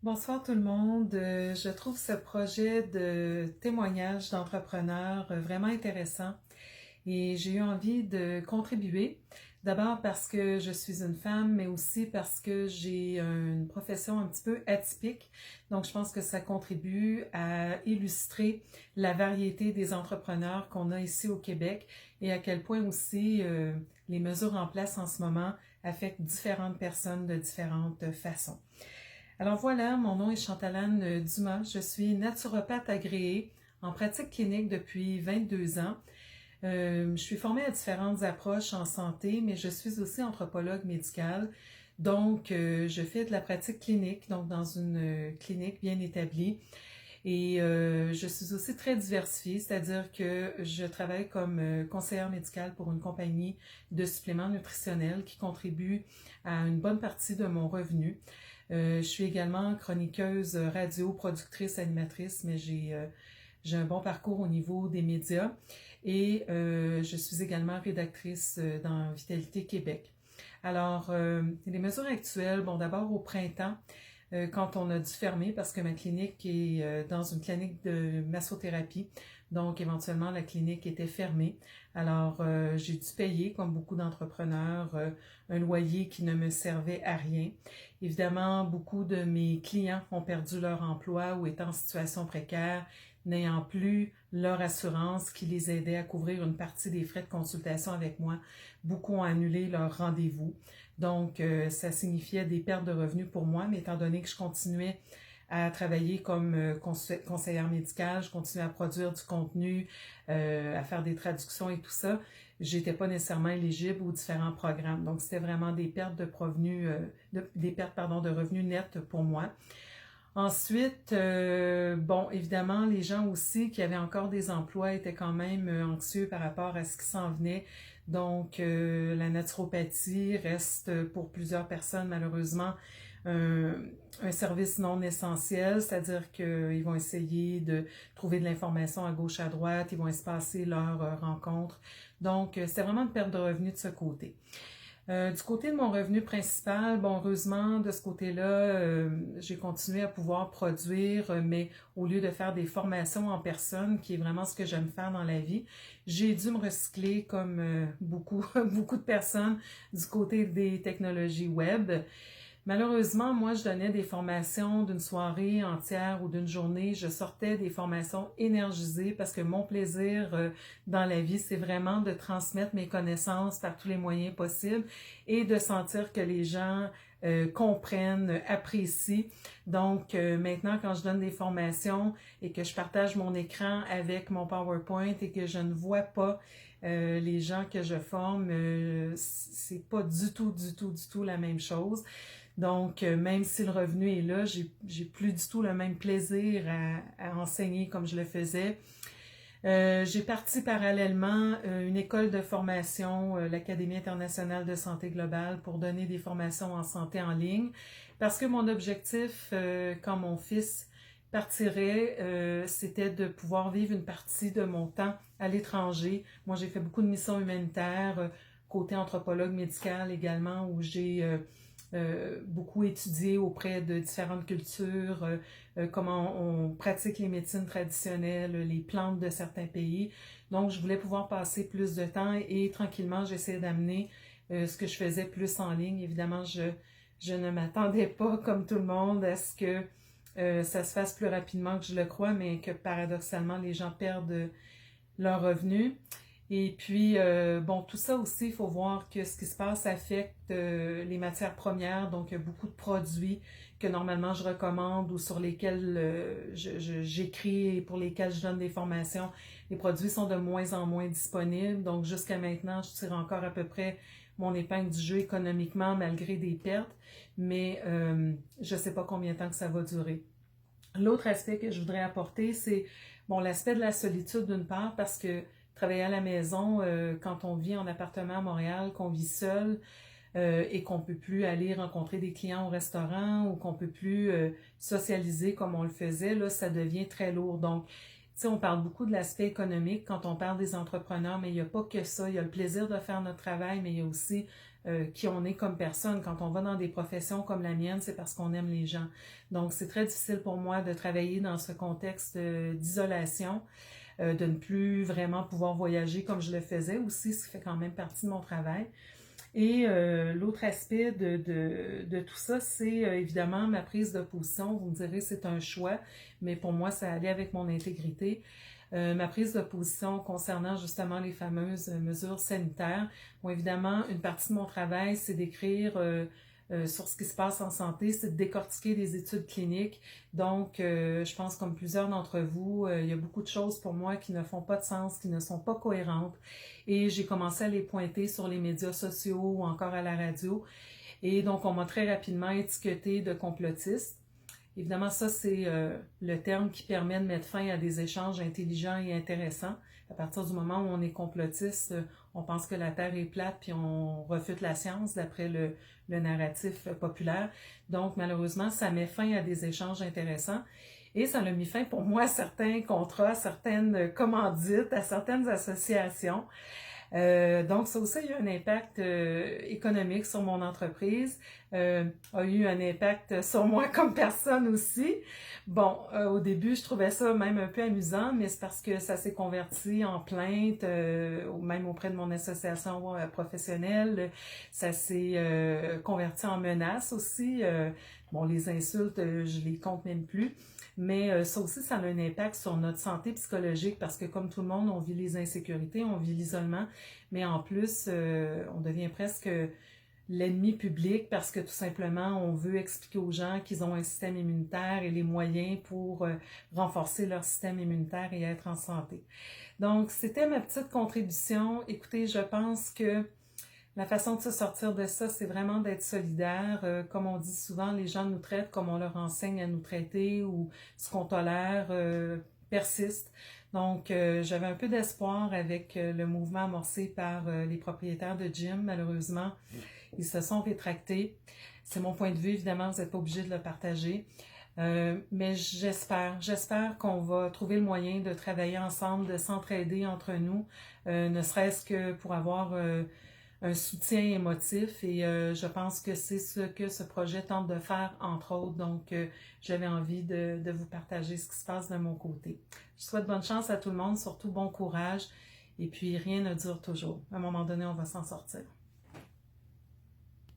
Bonsoir tout le monde. Je trouve ce projet de témoignage d'entrepreneurs vraiment intéressant et j'ai eu envie de contribuer. D'abord parce que je suis une femme, mais aussi parce que j'ai une profession un petit peu atypique. Donc, je pense que ça contribue à illustrer la variété des entrepreneurs qu'on a ici au Québec et à quel point aussi les mesures en place en ce moment affectent différentes personnes de différentes façons. Alors voilà, mon nom est Chantalane Dumas. Je suis naturopathe agréée en pratique clinique depuis 22 ans. Je suis formée à différentes approches en santé, mais je suis aussi anthropologue médicale. Donc, je fais de la pratique clinique, donc dans une clinique bien établie. Et je suis aussi très diversifiée, c'est-à-dire que je travaille comme conseillère médicale pour une compagnie de suppléments nutritionnels qui contribue à une bonne partie de mon revenu. Je suis également chroniqueuse radio, productrice, animatrice, mais j'ai un bon parcours au niveau des médias et je suis également rédactrice dans Vitalité Québec. Alors, les mesures actuelles, bon, d'abord au printemps, quand on a dû fermer parce que ma clinique est dans une clinique de massothérapie. Donc, éventuellement, la clinique était fermée. Alors, j'ai dû payer, comme beaucoup d'entrepreneurs, un loyer qui ne me servait à rien. Évidemment, beaucoup de mes clients ont perdu leur emploi ou étaient en situation précaire, n'ayant plus leur assurance qui les aidait à couvrir une partie des frais de consultation avec moi. Beaucoup ont annulé leur rendez-vous. Donc, ça signifiait des pertes de revenus pour moi, mais étant donné que je continuais à travailler comme conseillère médicale, je continuais à produire du contenu, à faire des traductions et tout ça, j'étais pas nécessairement éligible aux différents programmes. Donc, c'était vraiment des pertes de revenus, des pertes, pardon, de revenus nets pour moi. Ensuite, bon, évidemment, les gens aussi qui avaient encore des emplois étaient quand même anxieux par rapport à ce qui s'en venait. Donc, la naturopathie reste pour plusieurs personnes, malheureusement, un, un service non essentiel, c'est-à-dire qu'ils vont essayer de trouver de l'information à gauche, à droite, ils vont espacer leurs rencontres. Donc, c'est vraiment une perte de revenus de ce côté. Du côté de mon revenu principal, bon, heureusement, de ce côté-là, j'ai continué à pouvoir produire, mais au lieu de faire des formations en personne, qui est vraiment ce que j'aime faire dans la vie, j'ai dû me recycler comme beaucoup, beaucoup de personnes du côté des technologies web. Malheureusement, moi, je donnais des formations d'une soirée entière ou d'une journée. Je sortais des formations énergisées parce que mon plaisir dans la vie, c'est vraiment de transmettre mes connaissances par tous les moyens possibles et de sentir que les gens comprennent, apprécient. Donc, maintenant, quand je donne des formations et que je partage mon écran avec mon PowerPoint et que je ne vois pas les gens que je forme, c'est pas du tout la même chose. Donc, même si le revenu est là, j'ai plus du tout le même plaisir à enseigner comme je le faisais. J'ai parti parallèlement une école de formation, l'Académie internationale de santé globale, pour donner des formations en santé en ligne, parce que mon objectif, quand mon fils partirait, c'était de pouvoir vivre une partie de mon temps à l'étranger. Moi, j'ai fait beaucoup de missions humanitaires, côté anthropologue médical également, où j'ai beaucoup étudié auprès de différentes cultures, comment on pratique les médecines traditionnelles, les plantes de certains pays. Donc, je voulais pouvoir passer plus de temps et tranquillement, j'essayais d'amener ce que je faisais plus en ligne. Évidemment, je ne m'attendais pas, comme tout le monde, à ce que ça se fasse plus rapidement que je le crois, mais que paradoxalement, les gens perdent leurs revenus. Et puis, bon, tout ça aussi, il faut voir que ce qui se passe affecte les matières premières. Donc, il y a beaucoup de produits que normalement je recommande ou sur lesquels j'écris et pour lesquels je donne des formations. Les produits sont de moins en moins disponibles. Donc, jusqu'à maintenant, je tire encore à peu près mon épingle du jeu économiquement malgré des pertes. Mais je ne sais pas combien de temps que ça va durer. L'autre aspect que je voudrais apporter, c'est bon, l'aspect de la solitude d'une part, parce que travailler à la maison, quand on vit en appartement à Montréal, qu'on vit seul et qu'on peut plus aller rencontrer des clients au restaurant ou qu'on peut plus socialiser comme on le faisait, là, ça devient très lourd. Donc, tu sais, on parle beaucoup de l'aspect économique quand on parle des entrepreneurs, mais il n'y a pas que ça. Il y a le plaisir de faire notre travail, mais il y a aussi qui on est comme personne. Quand on va dans des professions comme la mienne, c'est parce qu'on aime les gens. Donc, c'est très difficile pour moi de travailler dans ce contexte d'isolation, de ne plus vraiment pouvoir voyager comme je le faisais aussi, ce qui fait quand même partie de mon travail. Et l'autre aspect de tout ça, c'est évidemment ma prise de position. Vous me direz, c'est un choix, mais pour moi, ça allait avec mon intégrité. Ma prise de position concernant justement les fameuses mesures sanitaires. Bon, évidemment, une partie de mon travail, c'est d'écrire sur ce qui se passe en santé, c'est de décortiquer des études cliniques. Donc, je pense comme plusieurs d'entre vous, il y a beaucoup de choses pour moi qui ne font pas de sens, qui ne sont pas cohérentes. Et j'ai commencé à les pointer sur les médias sociaux ou encore à la radio. Et donc, on m'a très rapidement étiqueté de complotiste. Évidemment, ça, c'est le terme qui permet de mettre fin à des échanges intelligents et intéressants. À partir du moment où on est complotiste, on pense que la Terre est plate puis on refute la science d'après le narratif populaire. Donc, malheureusement, ça met fin à des échanges intéressants. Et ça a mis fin pour moi à certains contrats, à certaines commandites, à certaines associations. Donc, ça aussi a eu un impact économique sur mon entreprise, a eu un impact sur moi comme personne aussi. Bon, au début, je trouvais ça même un peu amusant, mais c'est parce que ça s'est converti en plainte, même auprès de mon association professionnelle. Ça s'est converti en menace aussi. Bon, les insultes, je les compte même plus. Mais ça aussi, ça a un impact sur notre santé psychologique parce que comme tout le monde, on vit les insécurités, on vit l'isolement, mais en plus, on devient presque l'ennemi public parce que tout simplement, on veut expliquer aux gens qu'ils ont un système immunitaire et les moyens pour renforcer leur système immunitaire et être en santé. Donc, c'était ma petite contribution. Écoutez, je pense que la façon de se sortir de ça, c'est vraiment d'être solidaire. Comme on dit souvent, les gens nous traitent comme on leur enseigne à nous traiter ou ce qu'on tolère persiste. Donc, j'avais un peu d'espoir avec le mouvement amorcé par les propriétaires de gym. Malheureusement, ils se sont rétractés. C'est mon point de vue, évidemment, vous n'êtes pas obligé de le partager. Mais j'espère qu'on va trouver le moyen de travailler ensemble, de s'entraider entre nous, ne serait-ce que pour avoir un soutien émotif et je pense que c'est ce que ce projet tente de faire, entre autres. Donc, j'avais envie de vous partager ce qui se passe de mon côté. Je souhaite bonne chance à tout le monde, surtout bon courage et puis rien ne dure toujours. À un moment donné, on va s'en sortir.